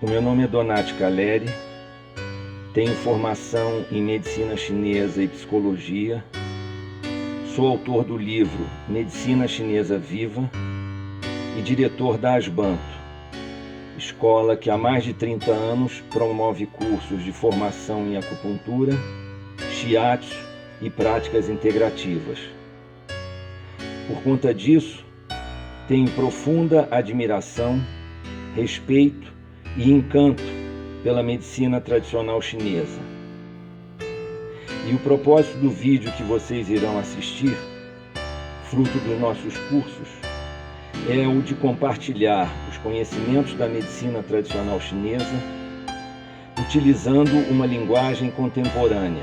O meu nome é Donati Caleri, tenho formação em Medicina Chinesa e Psicologia, sou autor do livro Medicina Chinesa Viva e diretor da Asbanto, escola que há mais de 30 anos promove cursos de formação em acupuntura, shiatsu e práticas integrativas. Por conta disso, tenho profunda admiração, respeito e encanto pela medicina tradicional chinesa. E o propósito do vídeo que vocês irão assistir, fruto dos nossos cursos, é o de compartilhar os conhecimentos da medicina tradicional chinesa, utilizando uma linguagem contemporânea.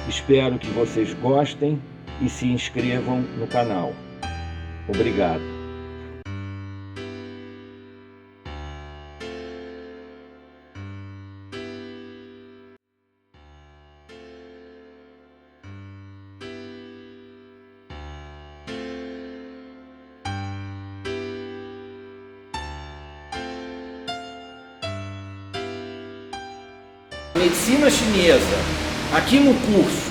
Espero que vocês gostem e se inscrevam no canal. Obrigado. Medicina chinesa, aqui no curso,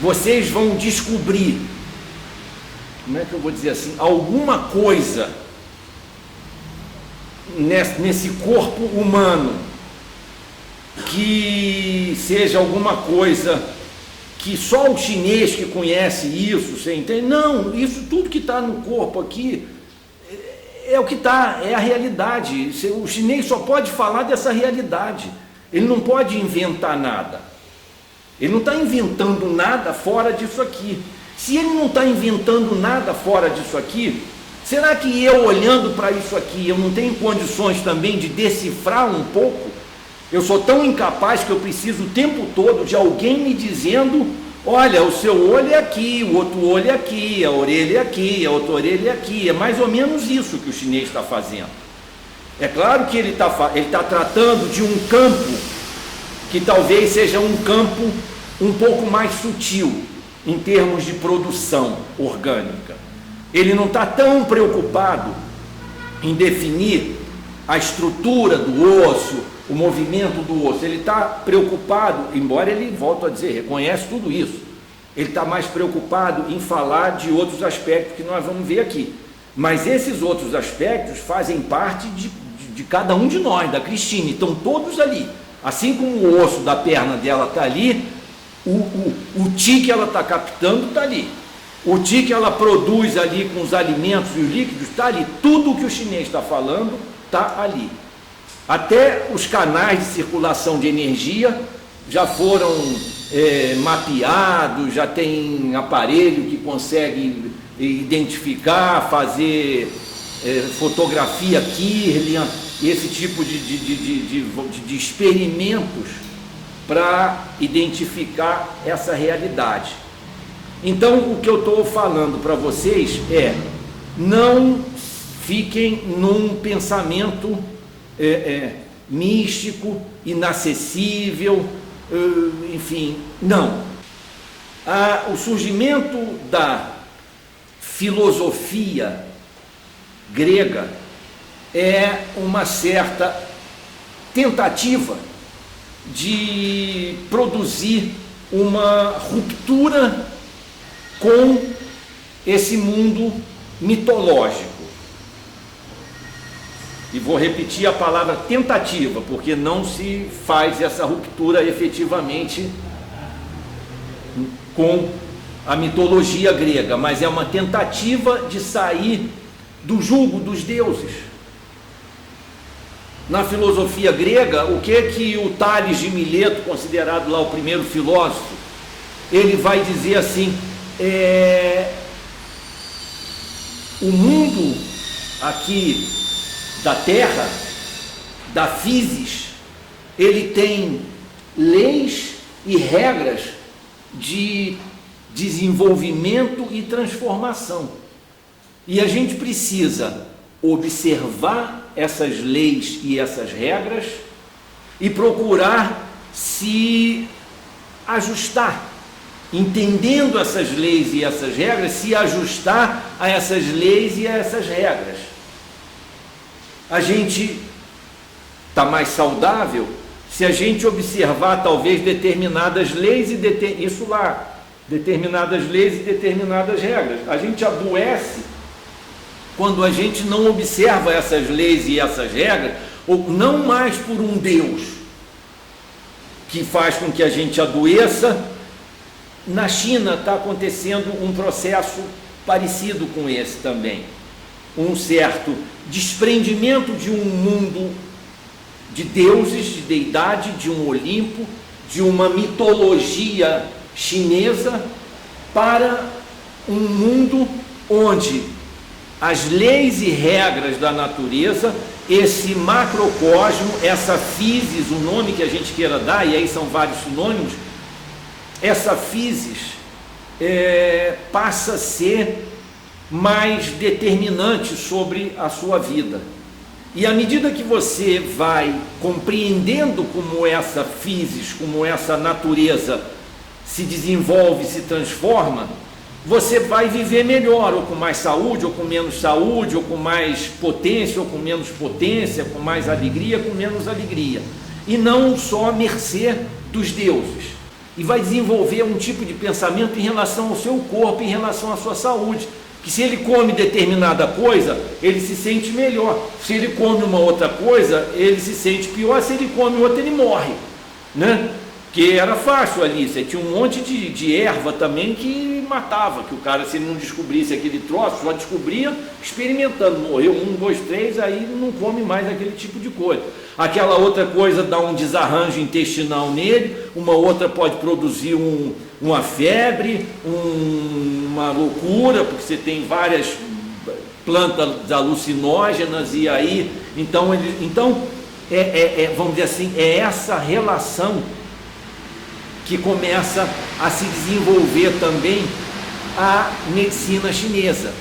vocês vão descobrir, como é que eu vou dizer assim, alguma coisa nesse corpo humano que seja alguma coisa que só o chinês que conhece isso, você entende? Não, isso tudo que está no corpo aqui é o que está, é a realidade. O chinês só pode falar dessa realidade. Ele não pode inventar nada. Ele não está inventando nada fora disso aqui. Se ele não está inventando nada fora disso aqui, será que eu, olhando para isso aqui, eu não tenho condições também de decifrar um pouco? Eu sou tão incapaz que eu preciso o tempo todo de alguém me dizendo: olha, o seu olho é aqui, o outro olho é aqui, a orelha é aqui, a outra orelha é aqui. É mais ou menos isso que o chinês está fazendo. É claro que ele está tratando de um campo que talvez seja um campo um pouco mais sutil em termos de produção orgânica. Ele não está tão preocupado em definir a estrutura do osso, o movimento do osso. Ele está preocupado, embora ele, volto a dizer, reconhece tudo isso, ele está mais preocupado em falar de outros aspectos que nós vamos ver aqui. Mas esses outros aspectos fazem parte de cada um de nós, da Cristina, estão todos ali. Assim como o osso da perna dela está ali, o ti que ela está captando está ali. O ti que ela produz ali com os alimentos e os líquidos está ali. Tudo o que o chinês está falando está ali. Até os canais de circulação de energia já foram mapeados, já tem aparelho que consegue identificar, fazer fotografia Kirlian, esse tipo de experimentos para identificar essa realidade. Então, o que eu estou falando para vocês é: não fiquem num pensamento místico, inacessível, enfim, não. O surgimento da filosofia grega é uma certa tentativa de produzir uma ruptura com esse mundo mitológico. E vou repetir a palavra tentativa, porque não se faz essa ruptura efetivamente com a mitologia grega, mas é uma tentativa de sair do jugo dos deuses. Na filosofia grega, o que o Tales de Mileto, considerado lá o primeiro filósofo, ele vai dizer assim: o mundo aqui da Terra, da physis, ele tem leis e regras de desenvolvimento e transformação. E a gente precisa observar essas leis e essas regras e procurar se ajustar, entendendo essas leis e essas regras, se ajustar a essas leis e a essas regras. a gente está mais saudável se a gente observar talvez determinadas leis e determinadas leis e determinadas regras. A gente adoece quando a gente não observa essas leis e essas regras, ou não mais por um Deus que faz com que a gente adoeça. Na China está acontecendo um processo parecido com esse também, um certo desprendimento de um mundo de deuses, de deidade, de um Olimpo, de uma mitologia chinesa, para um mundo onde as leis e regras da natureza, esse macrocosmo, essa physis, o nome que a gente queira dar, e aí são vários sinônimos, essa physis passa a ser mais determinante sobre a sua vida. E à medida que você vai compreendendo como essa physis, como essa natureza se desenvolve, se transforma, você vai viver melhor, ou com mais saúde, ou com menos saúde, ou com mais potência, ou com menos potência, com mais alegria, com menos alegria. E não só à mercê dos deuses. E vai desenvolver um tipo de pensamento em relação ao seu corpo, em relação à sua saúde. Que se ele come determinada coisa, ele se sente melhor. Se ele come uma outra coisa, ele se sente pior. Se ele come outra, ele morre, né? Que era fácil ali, você tinha um monte de erva também que matava, que o cara, se ele não descobrisse aquele troço, só descobria experimentando, morreu 1, 2, 3, aí não come mais aquele tipo de coisa. Aquela outra coisa dá um desarranjo intestinal nele, uma outra pode produzir uma febre, uma loucura, porque você tem várias plantas alucinógenas, e aí, vamos dizer assim, é essa relação que começa a se desenvolver também a medicina chinesa.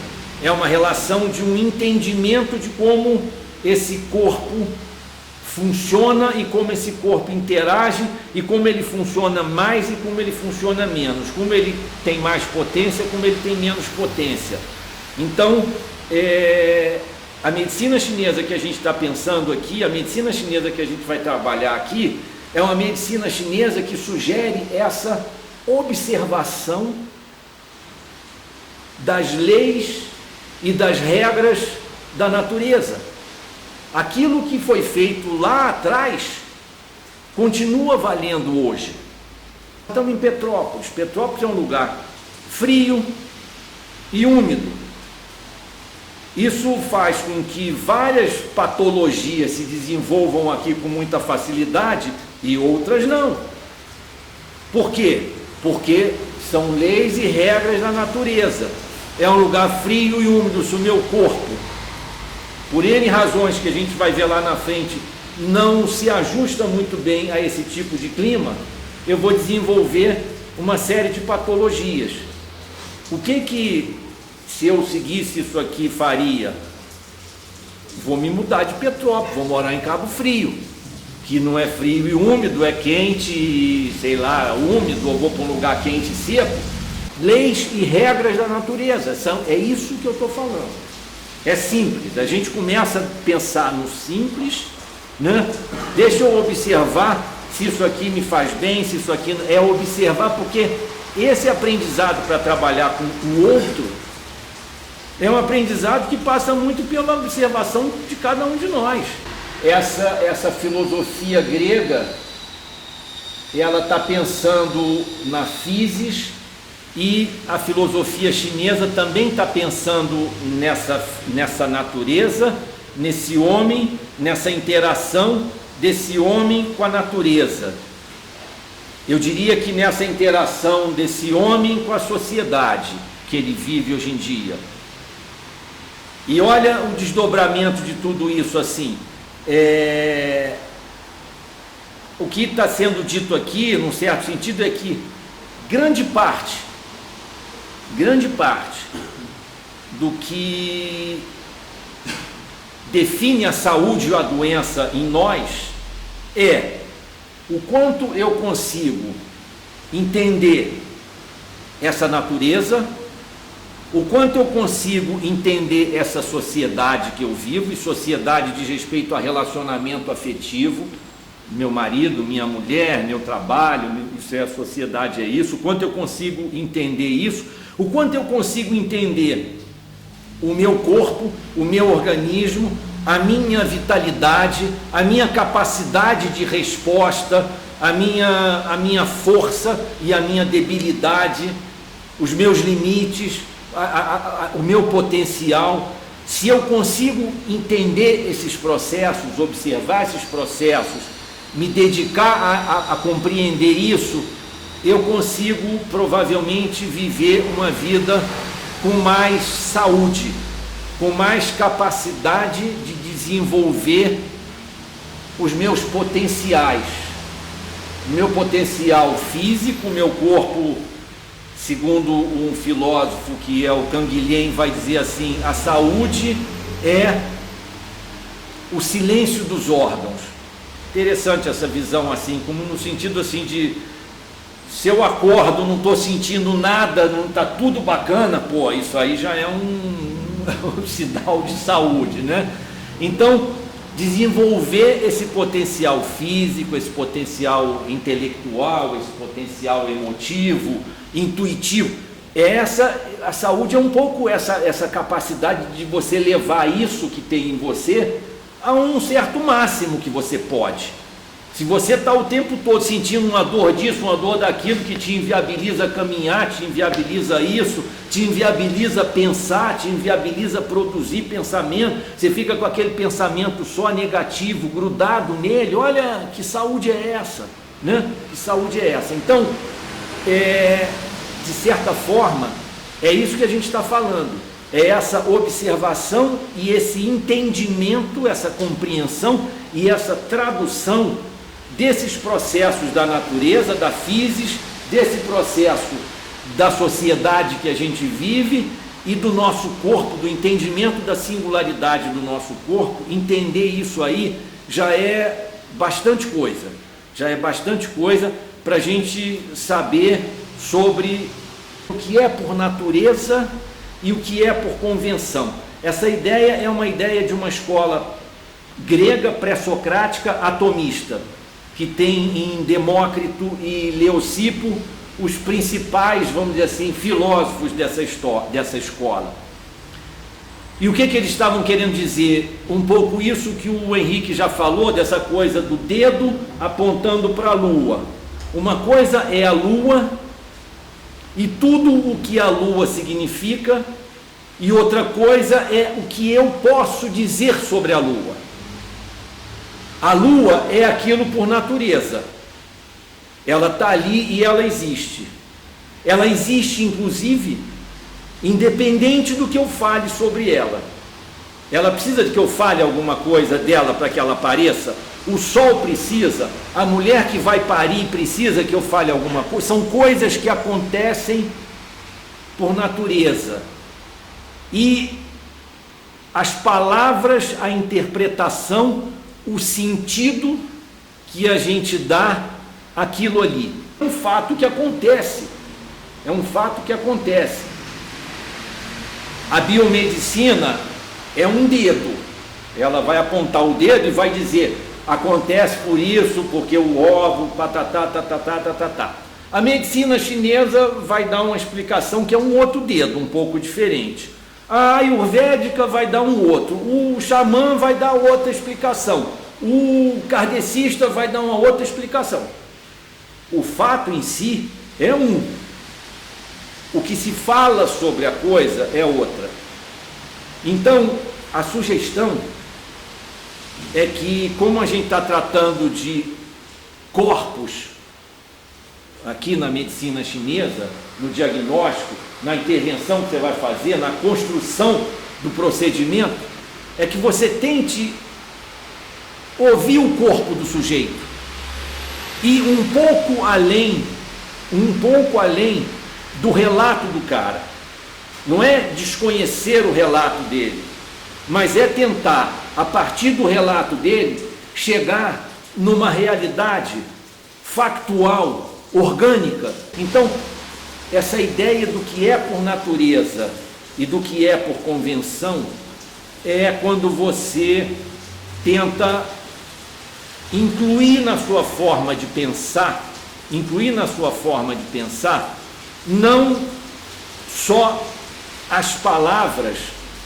É uma relação de um entendimento de como esse corpo funciona e como esse corpo interage, e como ele funciona mais e como ele funciona menos, como ele tem mais potência, como ele tem menos potência. Então, a medicina chinesa que a gente está pensando aqui, a medicina chinesa que a gente vai trabalhar aqui, é uma medicina chinesa que sugere essa observação das leis e das regras da natureza. Aquilo que foi feito lá atrás continua valendo hoje. Estamos em Petrópolis. Petrópolis é um lugar frio e úmido. Isso faz com que várias patologias se desenvolvam aqui com muita facilidade e outras não. Por quê? Porque são leis e regras da natureza. É um lugar frio e úmido. Se o meu corpo, por N razões que a gente vai ver lá na frente, não se ajusta muito bem a esse tipo de clima, eu vou desenvolver uma série de patologias. O que se eu seguisse isso aqui faria? Vou me mudar de Petrópolis, vou morar em Cabo Frio, que não é frio e úmido, é quente, sei lá, úmido, ou vou para um lugar quente e seco. Leis e regras da natureza, é isso que eu estou falando. É simples, a gente começa a pensar no simples, né? Deixa eu observar se isso aqui me faz bem, se isso aqui é observar, porque esse aprendizado para trabalhar com o outro é um aprendizado que passa muito pela observação de cada um de nós. Essa filosofia grega, ela está pensando na physis, e a filosofia chinesa também está pensando nessa natureza, nesse homem, nessa interação desse homem com a natureza. Eu diria que nessa interação desse homem com a sociedade que ele vive hoje em dia. E olha o desdobramento de tudo isso assim. O que está sendo dito aqui, num certo sentido, é que grande parte do que define a saúde ou a doença em nós é o quanto eu consigo entender essa natureza, o quanto eu consigo entender essa sociedade que eu vivo, e sociedade diz respeito a relacionamento afetivo, meu marido, minha mulher, meu trabalho, isso é a sociedade, é isso, o quanto eu consigo entender isso, o quanto eu consigo entender o meu corpo, o meu organismo, a minha vitalidade, a minha capacidade de resposta, a minha força e a minha debilidade, os meus limites, o meu potencial. Se eu consigo entender esses processos, observar esses processos, me dedicar a compreender isso, eu consigo provavelmente viver uma vida com mais saúde, com mais capacidade de desenvolver os meus potenciais, meu potencial físico, meu corpo. Segundo um filósofo que é o Canguilhem, vai dizer assim: a saúde é o silêncio dos órgãos. Interessante essa visão, assim, como no sentido assim de, se eu acordo, não estou sentindo nada, não está tudo bacana, pô, isso aí já é um sinal de saúde, né? Então, desenvolver esse potencial físico, esse potencial intelectual, esse potencial emotivo, intuitivo, a saúde é um pouco essa capacidade de você levar isso que tem em você a um certo máximo que você pode. Se você está o tempo todo sentindo uma dor disso, uma dor daquilo, que te inviabiliza caminhar, te inviabiliza isso, te inviabiliza pensar, te inviabiliza produzir pensamento, você fica com aquele pensamento só negativo, grudado nele, olha que saúde é essa, né? Que saúde é essa? Então, de certa forma, é isso que a gente está falando, é essa observação e esse entendimento, essa compreensão e essa tradução desses processos da natureza, da physis, desse processo da sociedade que a gente vive e do nosso corpo, do entendimento da singularidade do nosso corpo. Entender isso aí já é bastante coisa, para a gente saber sobre o que é por natureza e o que é por convenção. Essa ideia é uma ideia de uma escola grega pré-socrática atomista, que tem em Demócrito e Leucipo os principais, vamos dizer assim, filósofos dessa escola. E o que eles estavam querendo dizer? Um pouco isso que o Henrique já falou, dessa coisa do dedo apontando para a lua. Uma coisa é a lua e tudo o que a lua significa, e outra coisa é o que eu posso dizer sobre a lua. A lua é aquilo por natureza, ela está ali e ela existe, inclusive, independente do que eu fale sobre ela. Ela precisa de que eu fale alguma coisa dela para que ela apareça? O sol precisa, a mulher que vai parir precisa que eu fale alguma coisa? São coisas que acontecem por natureza, e as palavras, a interpretação, o sentido que a gente dá àquilo ali. É um fato que acontece. A biomedicina é um dedo. Ela vai apontar o dedo e vai dizer: acontece por isso, porque o óvulo, patatá. A medicina chinesa vai dar uma explicação que é um outro dedo, um pouco diferente. A ayurvédica vai dar um outro, o xamã vai dar outra explicação, o kardecista vai dar uma outra explicação. O fato em si é um, o que se fala sobre a coisa é outra. Então, a sugestão é que, como a gente está tratando de corpos aqui na medicina chinesa, no diagnóstico, na intervenção que você vai fazer, na construção do procedimento, é que você tente ouvir o corpo do sujeito e um pouco além do relato do cara. Não é desconhecer o relato dele, mas é tentar, a partir do relato dele, chegar numa realidade factual, orgânica. Então, essa ideia do que é por natureza e do que é por convenção é quando você tenta incluir na sua forma de pensar, não só as palavras,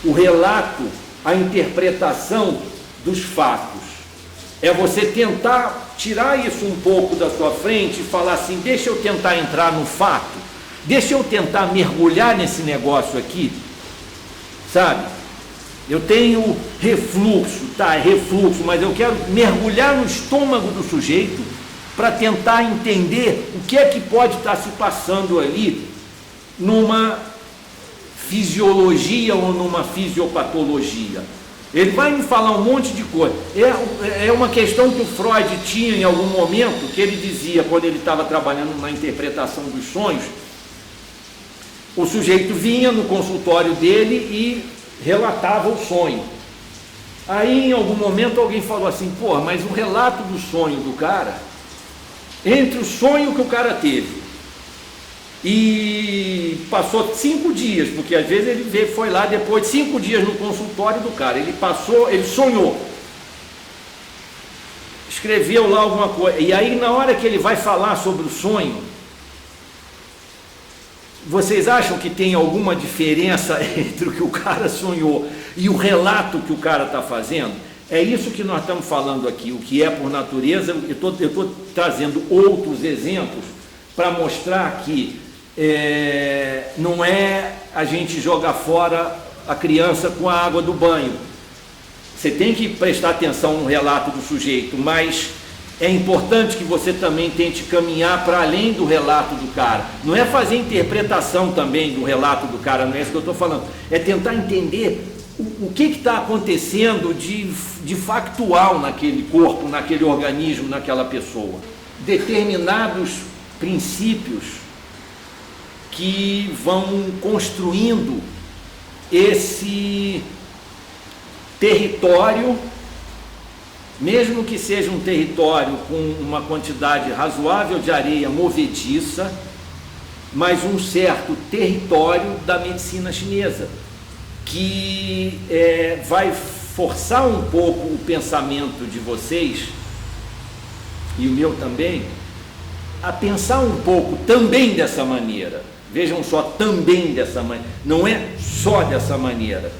o relato, a interpretação dos fatos. É você tentar tirar isso um pouco da sua frente e falar assim, deixa eu tentar entrar no fato, deixa eu tentar mergulhar nesse negócio aqui, sabe? Eu tenho refluxo, é refluxo, mas eu quero mergulhar no estômago do sujeito para tentar entender o que é que pode estar se passando ali numa fisiologia ou numa fisiopatologia. Ele vai me falar um monte de coisa. É uma questão que o Freud tinha em algum momento, que ele dizia, quando ele estava trabalhando na interpretação dos sonhos, o sujeito vinha no consultório dele e relatava o sonho. Aí, em algum momento, alguém falou assim, pô, mas o relato do sonho do cara, entre o sonho que o cara teve e passou 5 dias, porque às vezes ele foi lá depois de 5 dias no consultório do cara, ele sonhou, escreveu lá alguma coisa, e aí na hora que ele vai falar sobre o sonho, vocês acham que tem alguma diferença entre o que o cara sonhou e o relato que o cara está fazendo? É isso que nós estamos falando aqui, o que é por natureza. Eu estou trazendo outros exemplos para mostrar que não é a gente jogar fora a criança com a água do banho. Você tem que prestar atenção no relato do sujeito, mas é importante que você também tente caminhar para além do relato do cara. Não é fazer interpretação também do relato do cara, não é isso que eu estou falando. É tentar entender o que está acontecendo de factual naquele corpo, naquele organismo, naquela pessoa. Determinados princípios que vão construindo esse território, mesmo que seja um território com uma quantidade razoável de areia movediça, mas um certo território da medicina chinesa, que vai forçar um pouco o pensamento de vocês, e o meu também, a pensar um pouco também dessa maneira. Vejam só, também dessa maneira, não é só dessa maneira.